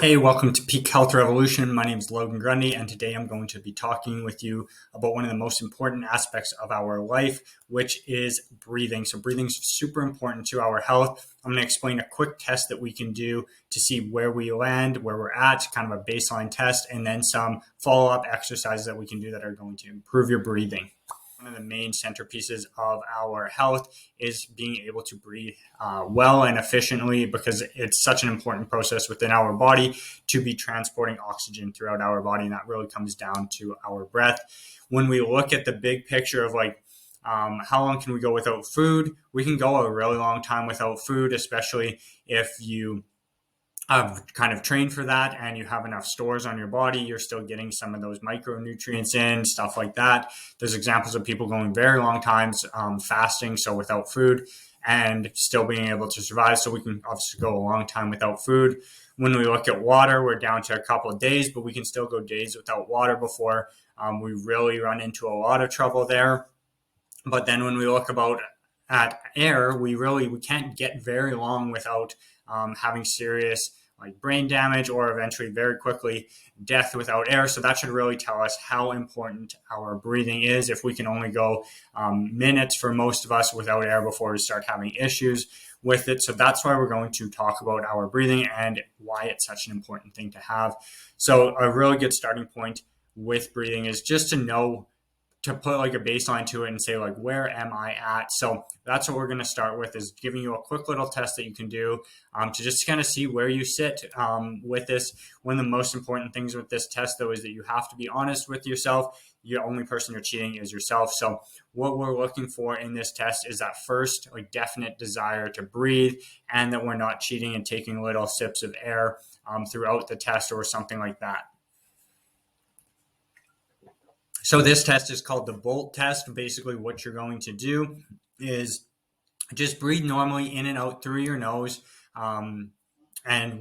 Hey, welcome to Peak Health Revolution. My name is Logan Grundy, and today I'm going to be talking with you about one of the most important aspects of our life, which is breathing. So, breathing is super important to our health. I'm going to explain a quick test that we can do to see where we land, where we're at, kind of a baseline test, and then some follow up exercises that we can do that are going to improve your breathing. One of the main centerpieces of our health is being able to breathe well and efficiently, because it's such an important process within our body to be transporting oxygen throughout our body, and that really comes down to our breath. When we look at the big picture of how long can we go without food, we can go a really long time without food, especially if you kind of trained for that and you have enough stores on your body. You're still getting some of those micronutrients in, stuff like that. There's examples of people going very long times fasting, so without food, and still being able to survive. So we can obviously go a long time without food. When we look at water, we're down to a couple of days, but we can still go days without water before we really run into a lot of trouble there. But then when we look at air, we can't get very long without having serious brain damage, or eventually very quickly death without air. So that should really tell us how important our breathing is. If we can only go minutes for most of us without air before we start having issues with it. So that's why we're going to talk about our breathing and why it's such an important thing to have. So a really good starting point with breathing is just to put a baseline to it and say, where am I at? So that's what we're going to start with, is giving you a quick little test that you can do to just kind of see where you sit with this. One of the most important things with this test, though, is that you have to be honest with yourself. The only person you're cheating is yourself. So what we're looking for in this test is that first definite desire to breathe, and that we're not cheating and taking little sips of air throughout the test or something like that. So this test is called the Bolt test. Basically, what you're going to do is just breathe normally in and out through your nose. And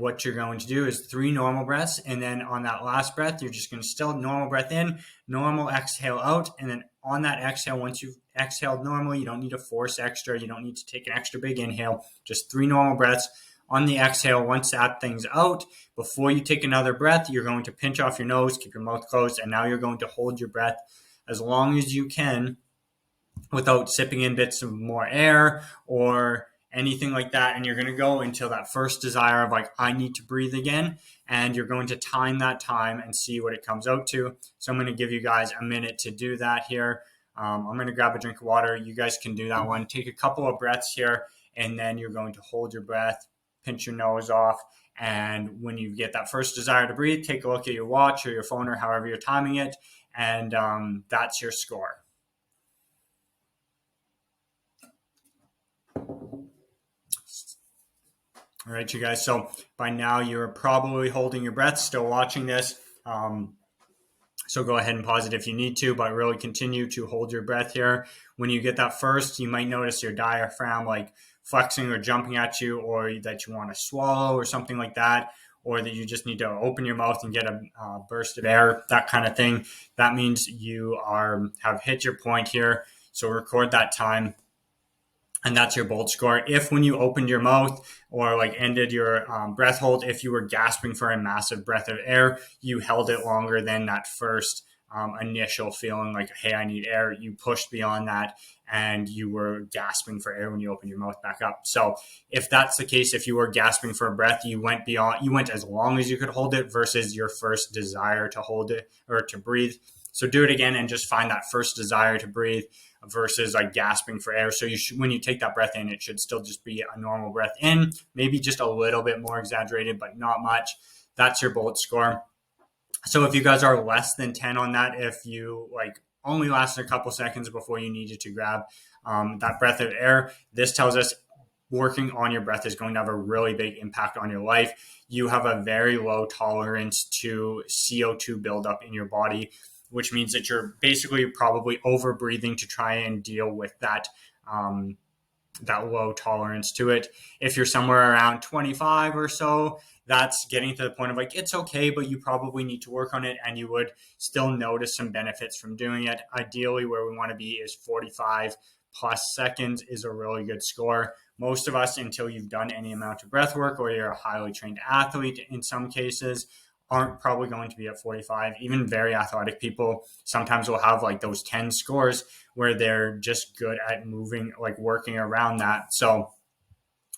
what you're going to do is 3 normal breaths. And then on that last breath, you're just going to still normal breath in, normal exhale out. And then on that exhale, once you've exhaled normally, you don't need to force extra. You don't need to take an extra big inhale, just 3 normal breaths. On the exhale, once that thing's out, before you take another breath, you're going to pinch off your nose, keep your mouth closed, and now you're going to hold your breath as long as you can without sipping in bits of more air or anything like that. And you're going to go until that first desire of I need to breathe again. And you're going to time that time and see what it comes out to. So I'm going to give you guys a minute to do that here. I'm going to grab a drink of water. You guys can do that one. Take a couple of breaths here, and then you're going to hold your breath, pinch your nose off. And when you get that first desire to breathe, take a look at your watch or your phone or however you're timing it. And that's your score. All right, you guys. So by now you're probably holding your breath, still watching this. So go ahead and pause it if you need to, but really continue to hold your breath here. When you get that first, you might notice your diaphragm flexing or jumping at you, or that you want to swallow or something like that, or that you just need to open your mouth and get a burst of air, that kind of thing. That means you have hit your point here. So record that time. And that's your Bolt score. If when you opened your mouth or ended your breath hold, if you were gasping for a massive breath of air, you held it longer than that first initial feeling hey, I need air. You pushed beyond that and you were gasping for air when you opened your mouth back up. So if that's the case, if you were gasping for a breath, you went as long as you could hold it versus your first desire to hold it or to breathe. So do it again and just find that first desire to breathe versus gasping for air. So when you take that breath in, it should still just be a normal breath in, maybe just a little bit more exaggerated, but not much. That's your Bolt score. So if you guys are less than 10 on that, if you only lasted a couple seconds before you needed to grab that breath of air, this tells us working on your breath is going to have a really big impact on your life. You have a very low tolerance to CO2 buildup in your body, which means that you're basically probably over breathing to try and deal with that low tolerance to it. If you're somewhere around 25 or so, that's getting to the point of it's okay, but you probably need to work on it, and you would still notice some benefits from doing it. Ideally, where we want to be is 45 plus seconds is a really good score. most of us, until you've done any amount of breath work or you're a highly trained athlete in some cases, aren't probably going to be at 45. Even very athletic people sometimes will have like those 10 scores where they're just good at moving, like working around that. So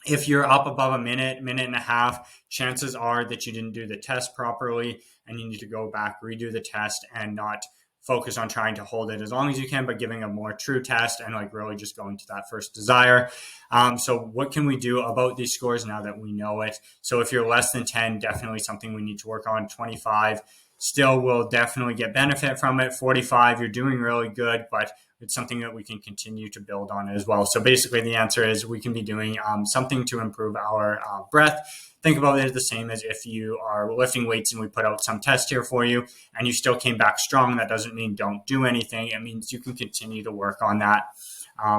if you're up above a minute, minute and a half, chances are that you didn't do the test properly and you need to go back, redo the test, and not focus on trying to hold it as long as you can, but giving a more true test and like really just going to that first desire. So what can we do about these scores now that we know it? So if you're less than 10, definitely something we need to work on. 25 still will definitely get benefit from it. 45, you're doing really good, but it's something that we can continue to build on as well. So basically the answer is we can be doing something to improve our breath. Think about it the same as if you are lifting weights and we put out some test here for you and you still came back strong. That doesn't mean don't do anything. It means you can continue to work on that.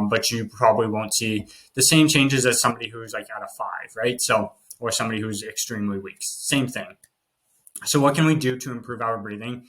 But you probably won't see the same changes as somebody who's like at a 5, right? So, or somebody who's extremely weak. Same thing. So what can we do to improve our breathing?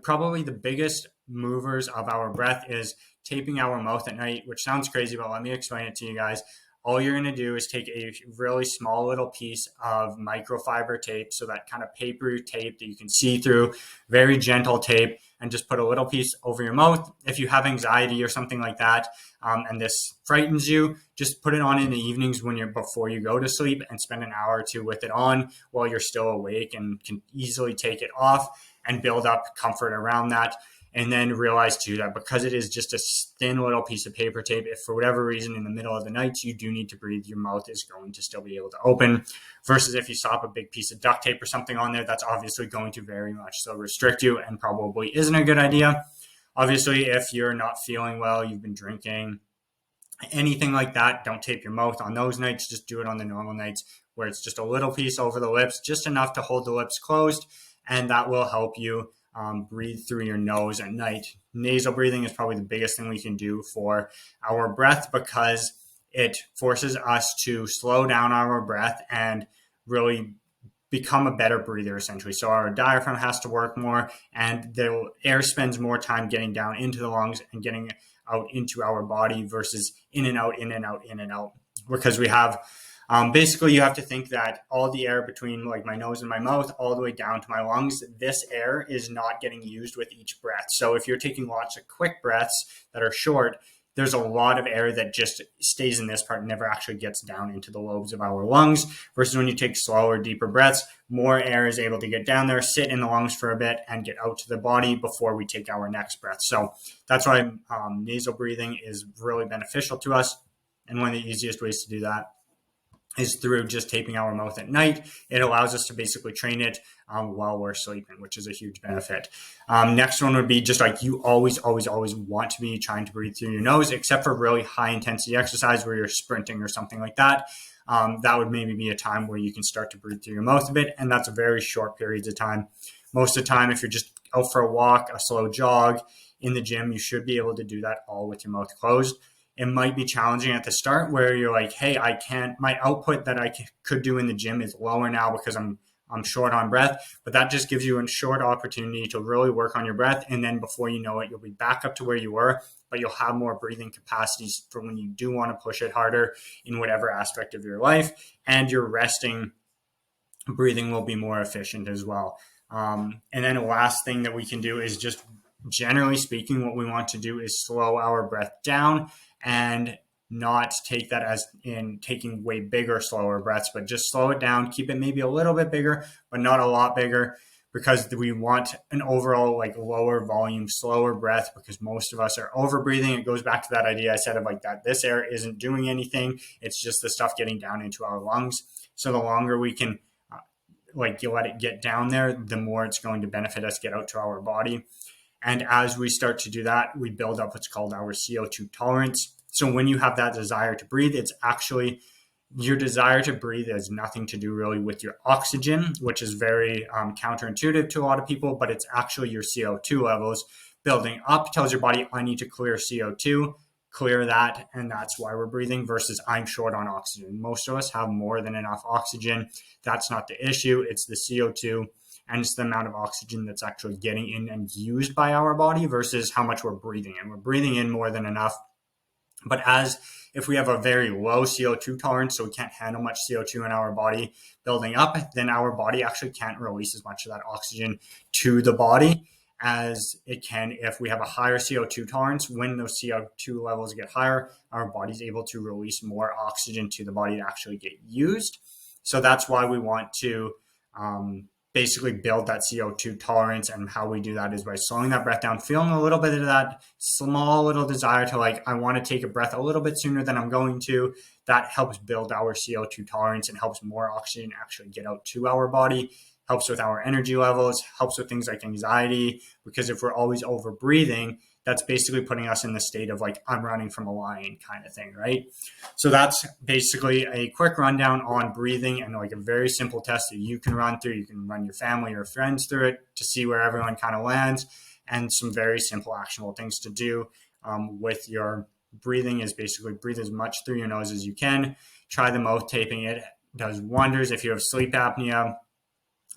Probably the biggest movers of our breath is taping our mouth at night, which sounds crazy, but let me explain it to you guys. All you're going to do is take a really small little piece of microfiber tape, so that kind of papery tape that you can see through, very gentle tape, and just put a little piece over your mouth. If you have anxiety or something like that, and this frightens you, just put it on in the evenings before you go to sleep, and spend an hour or two with it on while you're still awake, and can easily take it off and build up comfort around that. And then realize too that because it is just a thin little piece of paper tape, if for whatever reason in the middle of the night you do need to breathe, your mouth is going to still be able to open. Versus if you slap a big piece of duct tape or something on there, that's obviously going to very much so restrict you and probably isn't a good idea. Obviously, if you're not feeling well, you've been drinking, anything like that, don't tape your mouth on those nights. Just do it on the normal nights where it's just a little piece over the lips, just enough to hold the lips closed, and that will help you breathe through your nose at night. Nasal breathing is probably the biggest thing we can do for our breath because it forces us to slow down our breath and really become a better breather, essentially. So our diaphragm has to work more, and the air spends more time getting down into the lungs and getting out into our body versus in and out, in and out, in and out. Because we have basically, you have to think that all the air between like my nose and my mouth all the way down to my lungs, this air is not getting used with each breath. So if you're taking lots of quick breaths that are short, there's a lot of air that just stays in this part and never actually gets down into the lobes of our lungs. Versus when you take slower, deeper breaths, more air is able to get down there, sit in the lungs for a bit, and get out to the body before we take our next breath. So that's why nasal breathing is really beneficial to us. And one of the easiest ways to do that is through just taping our mouth at night. It allows us to basically train it while we're sleeping, which is a huge benefit. Next one would be just like you always want to be trying to breathe through your nose, except for really high intensity exercise where you're sprinting or something like that. That would maybe be a time where you can start to breathe through your mouth a bit, and that's very short periods of time. Most of the time, if you're just out for a walk, a slow jog in the gym, you should be able to do that all with your mouth closed. It might be challenging at the start where you're like, hey, my output that I could do in the gym is lower now because I'm short on breath, but that just gives you a short opportunity to really work on your breath. And then before you know it, you'll be back up to where you were, but you'll have more breathing capacities for when you do want to push it harder in whatever aspect of your life, and your resting breathing will be more efficient as well. And then the last thing that we can do is just generally speaking, what we want to do is slow our breath down and not take that as in taking way bigger, slower breaths, but just slow it down, keep it maybe a little bit bigger, but not a lot bigger, because we want an overall like lower volume, slower breath, because most of us are over breathing. It goes back to that idea I said of like that this air isn't doing anything. It's just the stuff getting down into our lungs. So the longer we can you let it get down there, the more it's going to benefit us get out to our body. And as we start to do that, we build up what's called our CO2 tolerance. So when you have that desire to breathe, it's actually your desire to breathe has nothing to do really with your oxygen, which is very counterintuitive to a lot of people, but it's actually your CO2 levels building up. Tells your body, I need to clear CO2, clear that, and that's why we're breathing, versus I'm short on oxygen. Most of us have more than enough oxygen. That's not the issue. It's the CO2. And it's the amount of oxygen that's actually getting in and used by our body versus how much we're breathing in. We're breathing in more than enough. But as if we have a very low CO2 tolerance, so we can't handle much CO2 in our body building up, then our body actually can't release as much of that oxygen to the body as it can if we have a higher CO2 tolerance. When those CO2 levels get higher, our body's able to release more oxygen to the body to actually get used. So that's why we want to basically build that CO2 tolerance. And how we do that is by slowing that breath down, feeling a little bit of that small little desire to like, I want to take a breath a little bit sooner than I'm going to. That helps build our CO2 tolerance and helps more oxygen actually get out to our body, helps with our energy levels, helps with things like anxiety, because if we're always over breathing, that's basically putting us in the state of like, I'm running from a lion kind of thing, right? So that's basically a quick rundown on breathing and like a very simple test that you can run through. You can run your family or friends through it to see where everyone kind of lands, and some very simple actionable things to do with your breathing is basically breathe as much through your nose as you can. Try the mouth taping. It does wonders. If you have sleep apnea,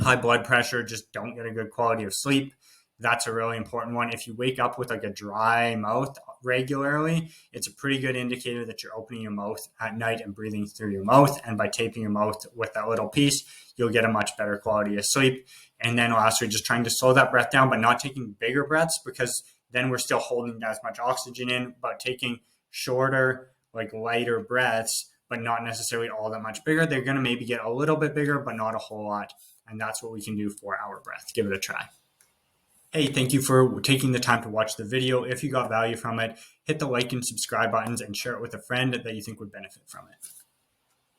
high blood pressure, just don't get a good quality of sleep. That's a really important one. If you wake up with like a dry mouth regularly, it's a pretty good indicator that you're opening your mouth at night and breathing through your mouth. And by taping your mouth with that little piece, you'll get a much better quality of sleep. And then lastly, just trying to slow that breath down, but not taking bigger breaths, because then we're still holding as much oxygen in, but taking shorter, like lighter breaths, but not necessarily all that much bigger. They're going to maybe get a little bit bigger, but not a whole lot. And that's what we can do for our breath. Give it a try. Hey, thank you for taking the time to watch the video. If you got value from it, hit the like and subscribe buttons and share it with a friend that you think would benefit from it.